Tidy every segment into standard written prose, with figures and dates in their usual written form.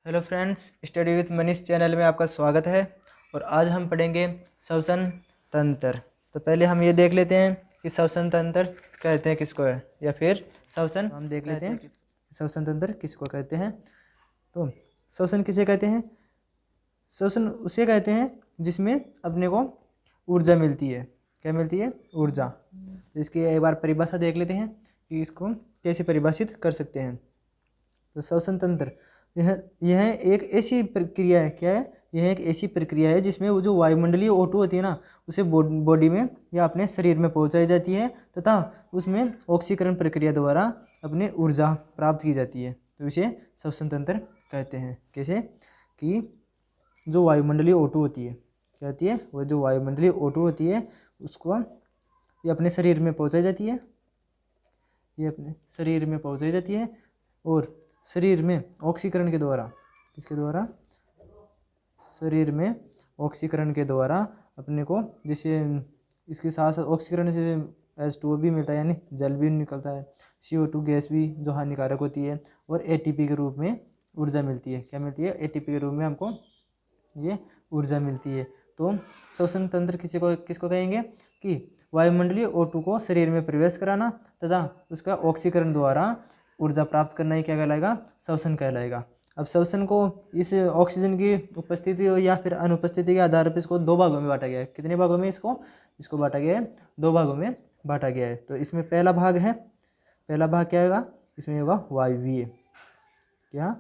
Hello friends, study with Manish channel में आपका स्वागत है। और आज हम पढ़ेंगे श्वसन तंत्र। तो पहले हम ये देख लेते हैं कि श्वसन तंत्र कहते हैं किसको है, या फिर श्वसन हम देख लेते हैं श्वसन तंत्र किसको कहते हैं। तो श्वसन किसे कहते हैं? श्वसन उसे कहते हैं जिसमें अपने को ऊर्जा मिलती है। क्या मिलती है? ऊर्जा। तो इसकी एक बार परिभाषा देख लेते हैं कि इसको कैसे परिभाषित कर सकते हैं। तो श्वसन तंत्र यह एक ऐसी प्रक्रिया है। क्या है? यह एक ऐसी प्रक्रिया है जिसमें वो जो वायुमंडलीय O2 होती है ना, उसे बॉडी में या अपने शरीर में पहुंचाई जाती है तथा उसमें ऑक्सीकरण प्रक्रिया द्वारा अपने ऊर्जा प्राप्त की जाती है। तो इसे श्वसन तंत्र कहते हैं। कैसे? कि जो वायुमंडलीय O2 होती है, क्या होती है? वो जो वायुमंडलीय O2 होती है उसको ये अपने शरीर में पहुंचाई जाती है, ये अपने शरीर में पहुंचाई जाती है और शरीर में ऑक्सीकरण के द्वारा, किसके द्वारा? शरीर में ऑक्सीकरण के द्वारा अपने को, जैसे इसके साथ साथ ऑक्सीकरण से H2O भी मिलता है, यानी जल भी निकलता है, CO2 गैस भी जो हानिकारक होती है, और ATP के रूप में ऊर्जा मिलती है। क्या मिलती है? ATP के रूप में हमको ये ऊर्जा मिलती है। तो श्वसन तंत्र किसको कहेंगे? कि वायुमंडलीय O2 को शरीर में प्रवेश कराना तथा उसका ऑक्सीकरण द्वारा ऊर्जा प्राप्त करना ही क्या कहलाएगा? श्वसन कहलाएगा। अब श्वसन को इस ऑक्सीजन की उपस्थिति या फिर अनुपस्थिति के आधार पर इसको दो भागों में बांटा गया है। कितने भागों में इसको बांटा गया है? दो भागों में बांटा गया है। तो इसमें पहला भाग है, पहला भाग क्या होगा? इसमें होगा वायवीय। क्या?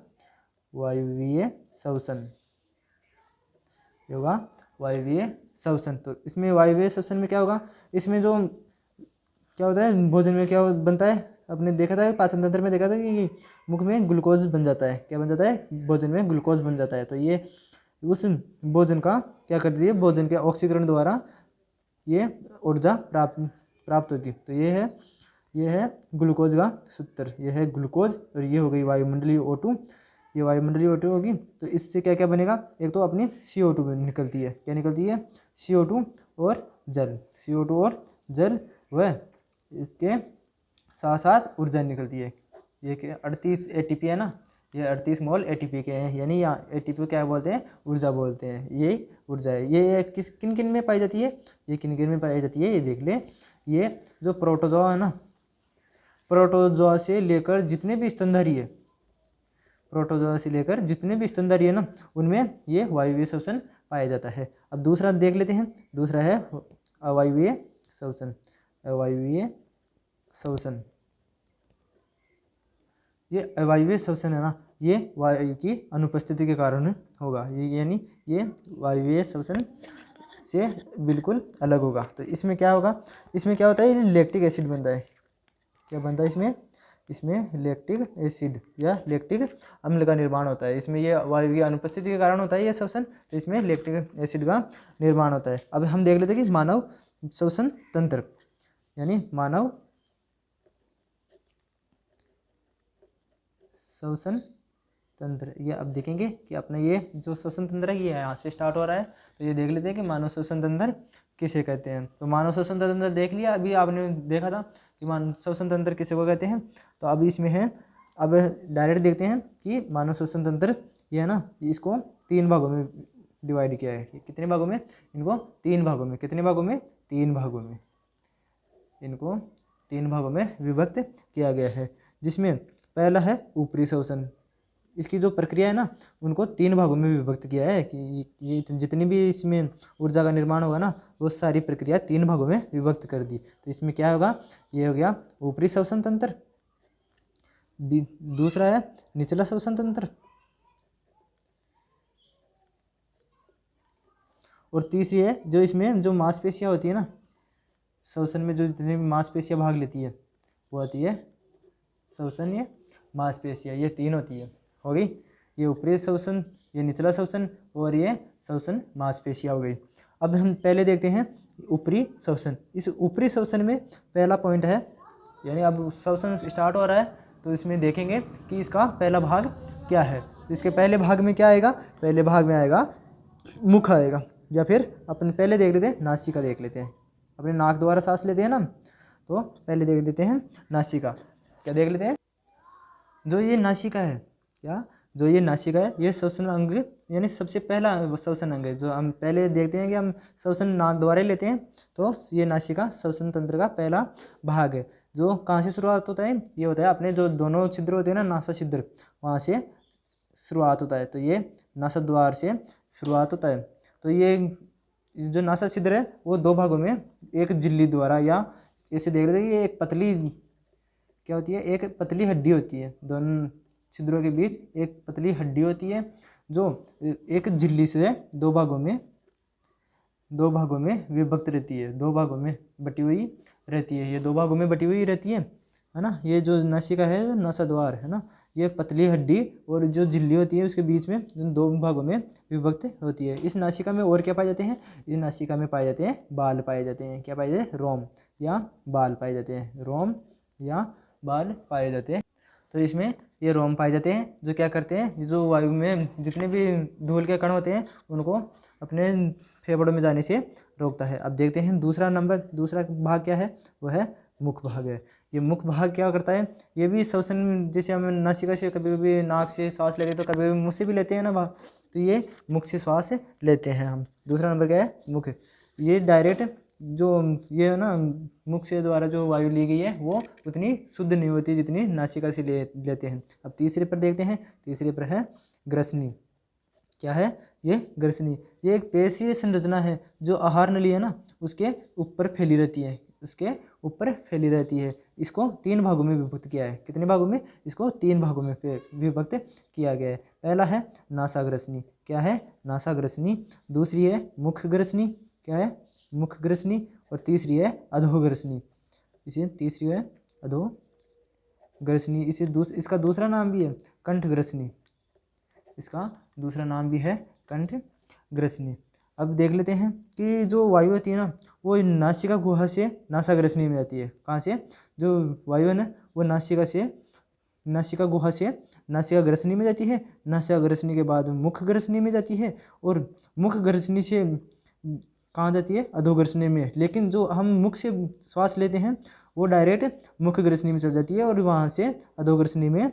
वायवीय श्वसन होगा, वायवीय श्वसन। तो इसमें वायवीय श्वसन में क्या होगा? इसमें जो क्या होता है, भोजन में क्या बनता है? आपने देखा था, पाचन तंत्र में देखा था कि मुख में ग्लूकोज बन जाता है। क्या बन जाता है? भोजन में ग्लूकोज बन जाता है। तो ये उस भोजन का क्या करती है? भोजन के ऑक्सीकरण द्वारा ये ऊर्जा प्राप्त होगी। तो ये है ग्लूकोज का सूत्र। ये है ग्लूकोज और ये हो गई वायुमंडलीय O2। ये वायुमंडलीय O2 होगी तो इससे क्या क्या बनेगा? एक तो अपनी CO2 निकलती है। क्या निकलती है? CO2 और जल। CO2 और जल, व इसके साथ साथ ऊर्जा निकलती है। ये 38 ATP है ना, ये 38 मोल ATP के हैं, यानी यहाँ ATP को क्या बोलते हैं? ऊर्जा बोलते हैं। ये ऊर्जा है। ये किन किन में पाई जाती है? ये किन किन में पाई जाती है ये देख ले। ये जो प्रोटोजोआ है ना, प्रोटोजोआ से लेकर जितने भी स्तनधारी है, प्रोटोजोआ से लेकर जितने भी स्तनधारी है ना, उनमें ये वायवीय श्वसन पाया जाता है। अब दूसरा देख लेते हैं। दूसरा है अवायवीय श्वसन। अवायवीय श्वसन, ये अवायवीय श्वसन है ना, ये वायु की अनुपस्थिति के कारण होगा। ये यानी ये वायवीय श्वसन से बिल्कुल अलग होगा। तो इसमें क्या होगा? इसमें क्या होता है? ये लैक्टिक एसिड बनता है। क्या बनता है इसमें? इसमें लैक्टिक एसिड या लैक्टिक अम्ल का निर्माण होता है। इसमें ये वायु की अनुपस्थिति के कारण होता है ये श्वसन। तो इसमें लैक्टिक एसिड का निर्माण होता है। अब हम देख लेते हैं कि मानव श्वसन तंत्र, यानी मानव श्वसन तंत्र। ये अब देखेंगे कि अपना ये जो श्वसन तंत्र है ये यहाँ से स्टार्ट हो रहा है। तो ये देख लेते हैं कि मानव श्वसन तंत्र किसे कहते हैं। तो मानव श्वसन तंत्र देख लिया, अभी आपने देखा था कि मानव श्वसन तंत्र किसे को कहते हैं। तो अब इसमें है, अब डायरेक्ट देखते हैं कि मानव श्वसन तंत्र ये है ना, इसको 3 भागों में डिवाइड किया है। कितने भागों में? इनको 3 भागों में। कितने भागों में? 3 भागों में। इनको 3 भागों में विभक्त किया गया है, जिसमें पहला है ऊपरी श्वसन। इसकी जो प्रक्रिया है ना, उनको 3 भागों में विभक्त किया है कि ये जितनी भी इसमें ऊर्जा का निर्माण होगा ना, वो सारी प्रक्रिया 3 भागों में विभक्त कर दी। तो इसमें क्या होगा? ये हो गया ऊपरी श्वसन तंत्र, दूसरा है निचला श्वसन तंत्र, और तीसरी है जो इसमें जो मांसपेशियां होती है ना, श्वसन में जो जितनी भी मांसपेशियां भाग लेती है वो होती है श्वसन ये मांसपेशियां। ये 3 होती है। हो गई ये ऊपरी श्वसन, ये निचला श्वसन और ये श्वसन मांसपेशियां हो गई। अब हम पहले देखते हैं ऊपरी श्वसन। इस ऊपरी श्वसन में पहला पॉइंट है, यानी अब श्वसन स्टार्ट हो रहा है तो इसमें देखेंगे कि इसका पहला भाग क्या है। तो इसके पहले भाग में क्या आएगा? पहले भाग में आएगा मुख आएगा, या फिर अपन पहले देख लेते हैं नासिका देख लेते हैं। अपने नाक द्वारा सांस लेते हैं ना, तो पहले देख लेते हैं नासिका। क्या देख लेते हैं? जो ये नासिका है, क्या जो ये नासिका है ये श्वसन अंग यानी सबसे पहला श्वसन अंग है। जो हम पहले देखते हैं कि हम श्वसन नाक द्वारा लेते हैं, तो ये नासिका श्वसन तंत्र का पहला भाग है। जो कहाँ से शुरुआत होता है, ये होता है अपने जो दोनों छिद्र होते हैं ना, नासा छिद्र, वहाँ से शुरुआत होता है। तो ये नासा द्वार से शुरुआत होता है। तो ये जो नासा छिद्र है वो दो भागों में, एक झिल्ली द्वारा, या ऐसे देख रहे थे कि ये एक पतली क्या होती है, एक पतली हड्डी होती है, दोनों छिद्रों के बीच एक पतली हड्डी होती है जो एक झिल्ली से दो भागों में विभक्त रहती है, दो भागों में बटी हुई रहती है। ये दो भागों में बटी हुई रहती है ना। ये जो नासिका है, नासा द्वार है ना, ये पतली हड्डी और जो झिल्ली होती है उसके बीच में दो भागों में विभक्त होती है। इस नासिका में और क्या पाए जाते हैं, इस नासिका में पाए जाते हैं बाल पाए जाते हैं। क्या पाए जाते हैं, रोम या बाल पाए जाते हैं, रोम या बाल पाए जाते हैं। तो इसमें ये रोम पाए जाते हैं जो क्या करते हैं, जो वायु में जितने भी धूल के कण होते हैं उनको अपने फेफड़ों में जाने से रोकता है। अब देखते हैं दूसरा भाग क्या है, वह है मुख भाग है। ये मुख भाग क्या करता है, ये भी श्वसन, जैसे हम नासिका से कभी कभी नाक से सांस लेते हैं, तो कभी कभी मुँह से भी लेते हैं ना भाग, तो ये मुख से श्वास लेते हैं हम। दूसरा नंबर क्या है, मुख। ये डायरेक्ट जो ये है ना, मुख से द्वारा जो वायु ली गई है वो उतनी शुद्ध नहीं होती जितनी नासिका से लेते हैं। अब तीसरे पर देखते हैं, तीसरे पर है ग्रसनी। क्या है ये, ग्रसनी। ये एक पेशीय संरचना है जो आहार नली है ना उसके ऊपर फैली रहती है, उसके ऊपर फैली रहती है। इसको 3 भागों में विभक्त किया है। कितने भागों में, इसको 3 भागों में विभक्त किया गया है। पहला है नासाग्रसनी। क्या है, नासाग्रसनी। दूसरी है मुखग्रसनी। क्या है, मुखग्रसनी। और तीसरी है अधोग्रसनी। इसे तीसरी है अधोग्रसनी। इसका दूसरा नाम भी है कंठग्रसनी। इसका दूसरा नाम भी है कंठग्रसनी। अब देख लेते हैं कि जो वायु होती है ना वो नासिका गुहा से नासाग्रसनी में आती है। कहाँ से, जो वायु है ना वो नासिका गुहा से नासिकाग्रसनी में जाती है। नासिकाग्रसनी के बाद मुखग्रसनी में जाती है, और मुखग्रसनी से कहाँ जाती है, अधोग्रसनी में। लेकिन जो हम मुख से श्वास लेते हैं वो डायरेक्ट मुखग्रसनी में चल जाती है और वहाँ से अधोग्रसनी में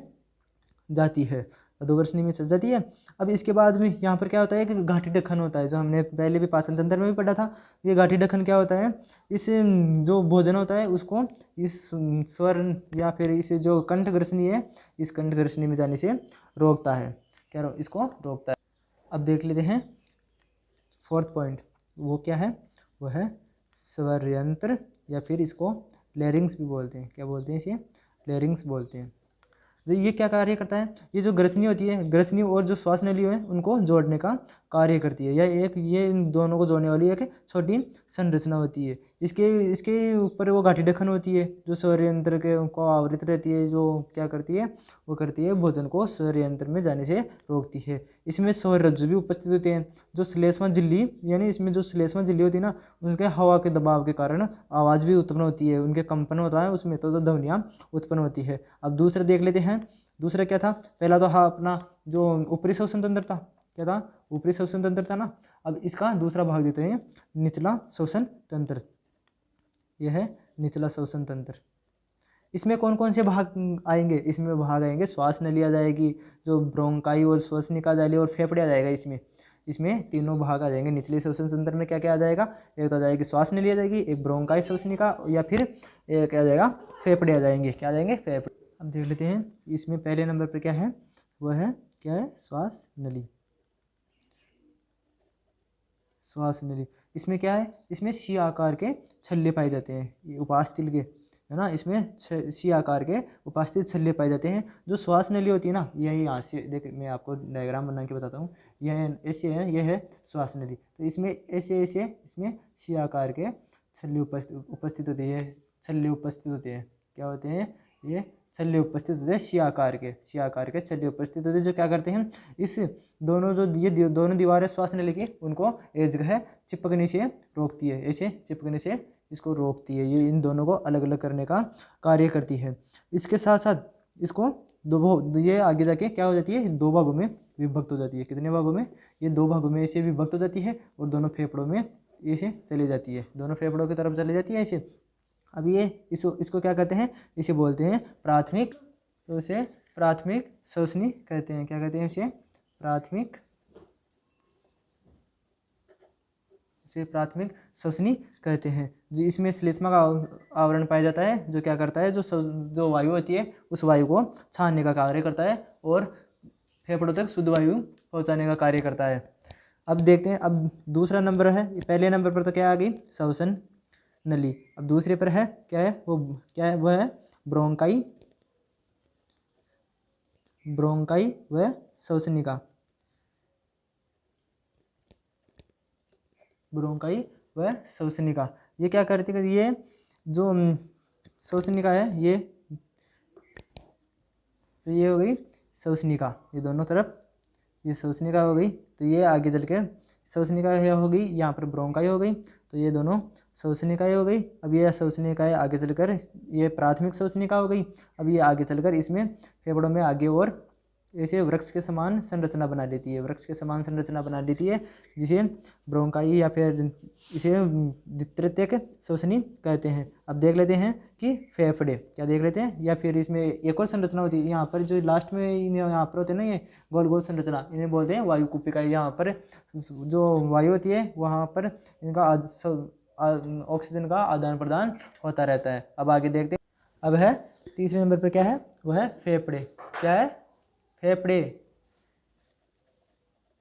जाती है, अधोग्रसनी में चल जाती है। अब इसके बाद में यहाँ पर क्या होता है कि घाटी ढक्कन होता है, जो हमने पहले भी पाचन तंत्र में भी पढ़ा था। ये घाटी ढक्कन क्या होता है, इस जो भोजन होता है उसको इस स्वर या फिर इस जो कंठग्रसनी है, इस कंठग्रसनी में जाने से रोकता है। क्या इसको रोकता है। अब देख लेते हैं 4th पॉइंट, वो क्या है, वो है स्वर यंत्र, या फिर इसको लैरिंग्स भी बोलते हैं। क्या बोलते हैं इसे, लैरिंग्स बोलते हैं। जो ये क्या कार्य करता है, ये जो ग्रसनी होती है, ग्रसनी और जो श्वास नली है उनको जोड़ने का कार्य करती है। ये इन दोनों को जोड़ने वाली एक छोटी संरचना होती है। इसके ऊपर वो घाटी ढक्कन होती है जो स्वर यंत्र के को आवृत रहती है, जो क्या करती है, वो करती है भोजन को स्वर यंत्र में जाने से रोकती है। इसमें स्वर रज्जु भी उपस्थित होते हैं, जो श्लेष्मा झिल्ली, यानी इसमें जो श्लेष्मा झिल्ली होती है ना उनके हवा के दबाव के कारण आवाज़ भी उत्पन्न होती है, उनके कंपन होता है उसमें, तो ध्वनियाँ उत्पन्न होती है। अब दूसरा देख लेते हैं। दूसरा क्या था, पहला तो हाँ अपना जो ऊपरी श्वसन तंत्र था, क्या था, ऊपरी श्वसन तंत्र था ना। अब इसका दूसरा भाग देते हैं निचला श्वसन तंत्र। यह है निचला श्वसन तंत्र। इसमें कौन कौन से भाग आएंगे, इसमें भाग आएंगे श्वास नली आ जाएगी, जो ब्रोंकाई और श्वसनिका आ जाएगी, और फेफड़े आ जाएगा। इसमें तीनों भाग आ जाएंगे। निचले श्वसन तंत्र में क्या क्या आ जाएगा, एक तो आ जाएगी श्वास नली आ जाएगी, एक ब्रोंकाई श्वसनिका, या फिर एक आ जाएगा फेफड़े आ जाएंगे। क्या आ जाएंगे, फेफड़े। अब देख लेते हैं इसमें पहले नंबर पर क्या है, वह है क्या है, श्वास नली। श्वास नली, इसमें क्या है, इसमें सी आकार के छल्ले पाए जाते हैं, ये उपास्थल के है ना। इसमें सी आकार के उपास्थल छल्ले पाए जाते हैं। जो श्वास नली होती है ना, यही यहाँ से देख, मैं आपको डायग्राम बना के बताता हूँ। यह ऐसे है, यह है श्वास नली। तो इसमें ऐसे इसमें सी आकार के छल्ले उपस्थित होते हैं, छल्ले उपस्थित होते हैं। क्या होते हैं, ये छल्ले उपस्थित होते हैं, सी आकार के छल्ले उपस्थित होते हैं, जो क्या करते हैं, इस दोनों जो ये दोनों दीवारें श्वास नली की उनको एक जगह चिपकने से रोकती है, ऐसे चिपकने से इसको रोकती है। ये इन दोनों को अलग अलग करने का कार्य करती है। इसके साथ साथ इसको ये आगे जाके क्या हो जाती है, 2 भागों में विभक्त हो जाती है। कितने भागों में, ये 2 भागों में ऐसे विभक्त हो जाती है, और दोनों फेफड़ों में ऐसे चली जाती है, दोनों फेफड़ों की तरफ चली जाती है ऐसे। अब ये इसको क्या कहते हैं, इसे बोलते हैं प्राथमिक, तो इसे प्राथमिक श्वसनी कहते हैं। क्या कहते हैं इसे? प्राथमिक, इसे प्राथमिक श्वसनी कहते हैं। जो इसमें श्लेष्मा का आवरण पाया जाता है, जो क्या करता है, जो वायु होती है उस वायु को छानने का कार्य करता है और फेफड़ों तक शुद्ध वायु पहुंचाने का कार्य करता है। अब देखते हैं, अब दूसरा नंबर है, पहले नंबर पर तो क्या आ गई? श्वसन नली। अब दूसरे पर है क्या है? वो क्या है? वह है ब्रोंकाई, ब्रोंकाई व श्वसनिका, ब्रोंकाई व श्वसनिका। ये क्या करती है? ये जो श्वसनिका है, ये हो गई श्वसनिका, ये दोनों तरफ ये श्वसनिका हो गई। तो ये आगे चलकर श्वसनिका हो गई, यहाँ पर ब्रोंकाई हो गई, तो ये दोनों श्वसनिकाएँ हो गई। अब ये श्वसनिकाएँ आगे चलकर ये प्राथमिक श्वसनिका हो गई। अब ये आगे चलकर इसमें फेफड़ों में आगे और ऐसे वृक्ष के समान संरचना बना लेती है, वृक्ष के समान संरचना बना लेती है, जिसे ब्रोंकाई या फिर इसे द्वितीयक श्वसनी कहते हैं। अब देख लेते हैं कि फेफड़े क्या देख लेते हैं, या फिर इसमें एक और संरचना होती है यहाँ पर, जो लास्ट में यहाँ पर होते हैं ना, ये गोल गोल संरचना, इन्हें बोलते हैं वायु कुपिकाएँ। यहाँ पर जो वायु होती है वहाँ पर इनका ऑक्सीजन का आदान प्रदान होता रहता है। अब आगे देखते हैं, अब है तीसरे नंबर पर क्या है? वह है फेफड़े। क्या है? फेफड़े।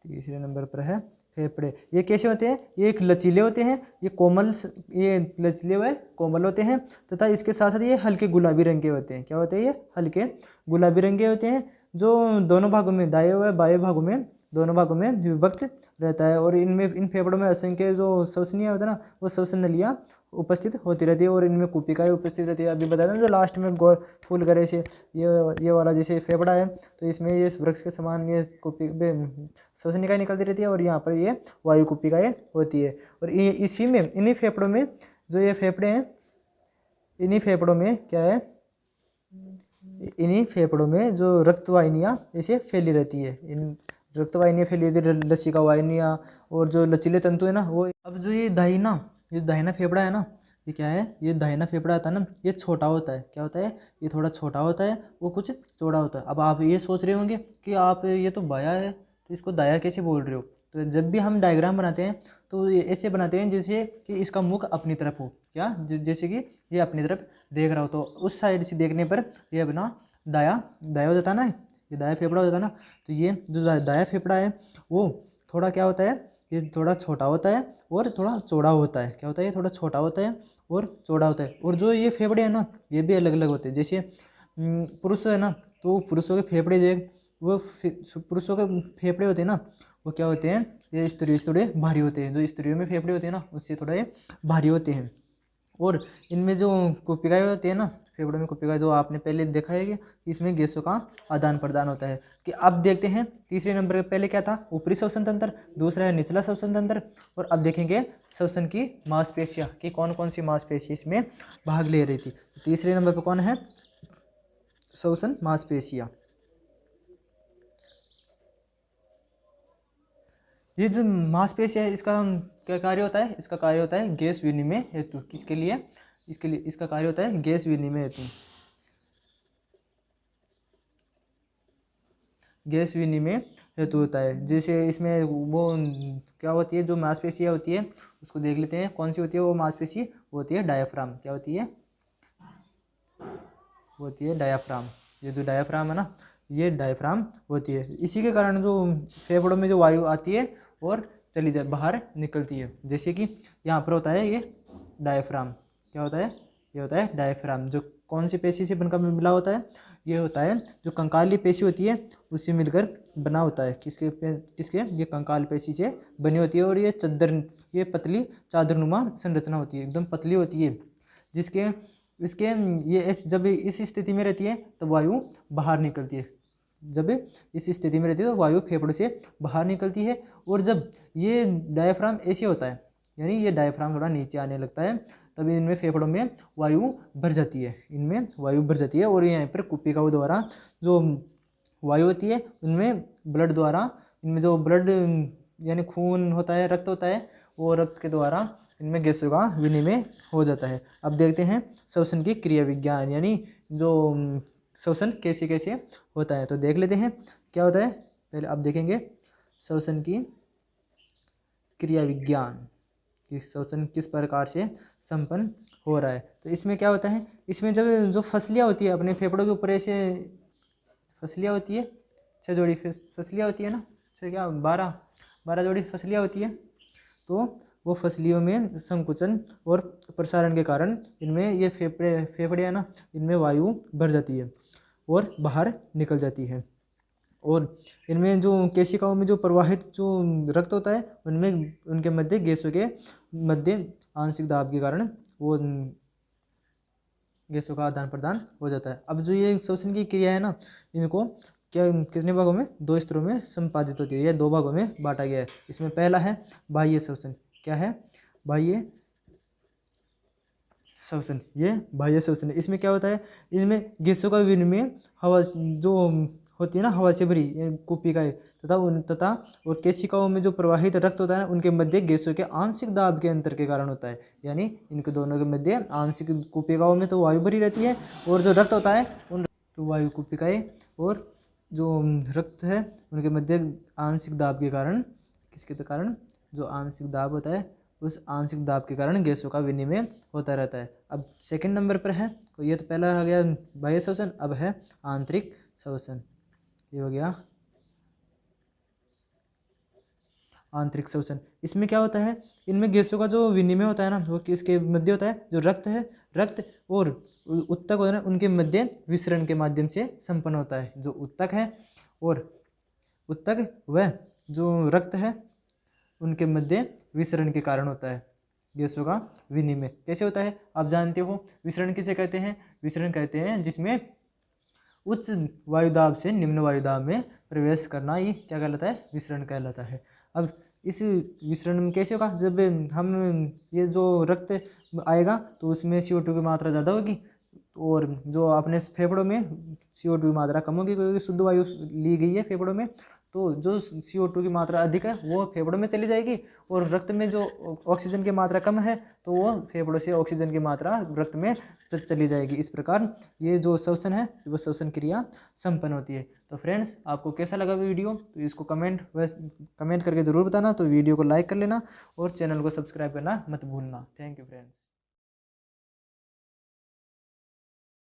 तीसरे नंबर पर है फेफड़े। ये कैसे होते हैं? ये एक लचीले होते हैं, ये कोमल, ये लचीले व कोमल होते हैं, तथा इसके साथ साथ ये हल्के गुलाबी रंग के होते हैं। क्या होते हैं? ये हल्के गुलाबी रंग के होते हैं, जो दोनों भागों में, दाएं व बाएं भागों में, दोनों भागों में विभक्त रहता है। और इनमें, इन फेफड़ों में असंख्य जो श्वसनीय होता है ना, वो श्वसन नलियाँ उपस्थित होती रहती है और इनमें कुपिकाएँ उपस्थित रहती है। अभी बताया ना जो लास्ट में गोल फूल करे से ये वाला जैसे फेफड़ा है, तो इसमें ये वृक्ष के समान ये श्वसनिकाएँ निकलती रहती है और यहाँ पर ये वायु कुपिकाएँ होती है। और ये इसी में, इन्हीं फेफड़ों में, जो ये फेफड़े हैं, इन्हीं फेफड़ों में क्या है? इन्हीं फेफड़ों में जो रक्तवाहिनियाँ ऐसे फैली रहती है, इन रक्तवाहिनियाँ फैली रहती है, लसिका वाहिनियाँ और जो लचीले तंतु है ना वो। अब जो ये दाहिना फेफड़ा है ना, ये क्या है? ये दाहिना फेफड़ा आता है ना, ये छोटा होता है। क्या होता है? ये थोड़ा छोटा होता है, वो कुछ चौड़ा होता है। अब आप ये सोच रहे होंगे कि आप ये तो बाया है, तो इसको दाया कैसे बोल रहे हो? तो जब भी हम डायग्राम बनाते हैं तो ये ऐसे बनाते हैं जैसे कि इसका मुख अपनी तरफ हो। क्या? जैसे कि ये अपनी तरफ देख रहा हो, तो उस साइड से देखने पर ये अपना दाया हो जाता है ना, ये दाया फेफड़ा हो जाता है ना। तो ये जो दाया फेफड़ा है वो थोड़ा क्या होता है? ये थोड़ा छोटा होता है और थोड़ा चौड़ा होता है। क्या होता है? ये थोड़ा छोटा होता है और चौड़ा होता है। और जो ये फेफड़े हैं ना, ये भी अलग अलग होते हैं। जैसे पुरुष है ना, तो पुरुषों के फेफड़े जो वो पुरुषों के फेफड़े होते हैं ना, वो क्या होते हैं? ये स्त्रियों से थोड़े भारी होते हैं। जो स्त्रियों में फेफड़े होते हैं ना, उससे थोड़ा ये भारी होते हैं। और इनमें जो कुपिकाएँ होती है ना, फेफड़ों में कुपिकाएँ, जो आपने पहले देखा है कि इसमें गैसों का आदान प्रदान होता है। कि अब देखते हैं तीसरे नंबर पे पहले क्या था? ऊपरी श्वसन तंत्र, दूसरा है निचला श्वसन तंत्र, और अब देखेंगे श्वसन की मांसपेशियाँ कि कौन कौन सी मांसपेशी इसमें भाग ले रही थी। तीसरे नंबर पर कौन है? श्वसन मांसपेशियाँ। ये जो मांसपेशियाँ है, इसका क्या कार्य होता है? इसका कार्य होता है गैस विनिमय हेतु। किसके लिए? इसके लिए इसका कार्य होता है गैस विनिमय हेतु। गैस विनिमय हेतु होता है। जैसे इसमें वो क्या होती है, जो मांसपेशियाँ होती है उसको देख लेते हैं कौन सी होती है। वो मांसपेशी होती है डायाफ्राम। क्या होती है? होती है डायाफ्राम। ये जो डायाफ्राम है ना, ये डायाफ्राम होती है। इसी के कारण जो फेफड़ों में जो वायु आती है और चली जाए, बाहर निकलती है। जैसे कि यहाँ पर होता है ये डायाफ्राम। क्या होता है? ये होता है डायाफ्राम। जो कौन सी पेशी से बनकर मिला होता है? ये होता है जो कंकाली पेशी होती है उससे मिलकर बना होता है। किसके? ये कंकाल पेशी से बनी होती है। और ये पतली चादरनुमा संरचना होती है, एकदम पतली होती है, जिसके ये जब इस स्थिति में रहती है तो वायु बाहर निकलती है। जब इस स्थिति में रहती है तो वायु फेफड़ों से बाहर निकलती है। और जब ये डायफ्राम ऐसे होता है, यानी ये डायफ्राम थोड़ा नीचे आने लगता है, तब इनमें फेफड़ों में वायु भर जाती है, इनमें वायु भर जाती है। और यहाँ पर कुपिकाओं द्वारा जो वायु होती है उनमें ब्लड द्वारा, इनमें जो ब्लड यानी खून होता है, रक्त होता है, वो रक्त के द्वारा इनमें गैसों का विनिमय हो जाता है। अब देखते हैं श्वसन की क्रिया विज्ञान, यानी जो श्वसन कैसे कैसे होता है। तो देख लेते हैं क्या होता है। पहले आप देखेंगे श्वसन की क्रिया विज्ञान कि श्वसन किस प्रकार से संपन्न हो रहा है। तो इसमें क्या होता है, इसमें जब जो फसलियाँ होती है अपने फेफड़ों के ऊपर ऐसे फसलियाँ होती है, 6 जोड़ी फसलियाँ होती है ना, 6 क्या 12 जोड़ी फसलियाँ होती है। तो वो फसलियों में संकुचन और प्रसारण के कारण इनमें ये फेफड़े है ना, इनमें वायु भर जाती है और बाहर निकल जाती है। और इनमें जो केशिकाओं में जो प्रवाहित जो रक्त होता है उनमें उनके मध्य गैसों के मध्य आंशिक दाब के कारण वो गैसों का आदान प्रदान हो जाता है। अब जो ये श्वसन की क्रिया है ना, इनको क्या कितने भागों में, 2 स्तरों में संपादित होती है। ये 2 भागों में बांटा गया है। इसमें पहला है बाह्य श्वसन। क्या है? बाह्य श्वसन। ये बाह्य श्वसन है। इसमें क्या होता है, इनमें गैसों का विनिमय हवा जो होती है ना, हवा से भरी कुपिकाएं तथा और केशिकाओं में जो प्रवाहित रक्त होता है उनके मध्य गैसों के आंशिक दाब के अंतर के कारण होता है। यानी इनके दोनों के मध्य आंशिक कुपिकाओं में तो वायु भरी रहती है और जो रक्त होता है उन तो वायु कुपिकाएं और जो रक्त है उनके मध्य आंशिक दाब के कारण, किसके कारण, जो आंशिक दाब होता है उस आंशिक दाब के कारण गैसों का विनिमय होता रहता है। अब सेकंड नंबर पर है, तो ये तो पहला आ गया बाह्य श्वसन। अब है आंतरिक श्वसन। ये हो गया आंतरिक श्वसन। इसमें क्या होता है, इनमें गैसों का जो विनिमय होता है ना, वो किसके मध्य होता है, जो रक्त है, रक्त और उत्तक होता है ना, उनके मध्य विसरण के माध्यम से संपन्न होता है। जो उत्तक है और उत्तक व जो रक्त है उनके मध्य विसरण के कारण होता है गैसों का विनिमय। कैसे होता है आप जानते हो, विसरण किसे कहते हैं? विसरण कहते हैं जिसमें उच्च वायुदाब से निम्न वायुदाब में प्रवेश करना, ये क्या कहलाता है? विसरण कहलाता है। अब इस विसरण में कैसे होगा, जब हम ये जो रक्त आएगा तो उसमें CO2 की मात्रा ज़्यादा होगी और जो अपने फेफड़ों में CO2 की मात्रा कम होगी क्योंकि शुद्ध वायु ली गई है फेफड़ों में। तो जो CO2 की मात्रा अधिक है वो फेफड़ों में चली जाएगी और रक्त में जो ऑक्सीजन की मात्रा कम है तो वो फेफड़ों से ऑक्सीजन की मात्रा रक्त में चली जाएगी। इस प्रकार ये जो श्वसन है वो श्वसन क्रिया संपन्न होती है। तो फ्रेंड्स, आपको कैसा लगा वीडियो, तो इसको कमेंट करके ज़रूर बताना। तो वीडियो को लाइक कर लेना और चैनल को सब्सक्राइब करना मत भूलना। Thank you friends.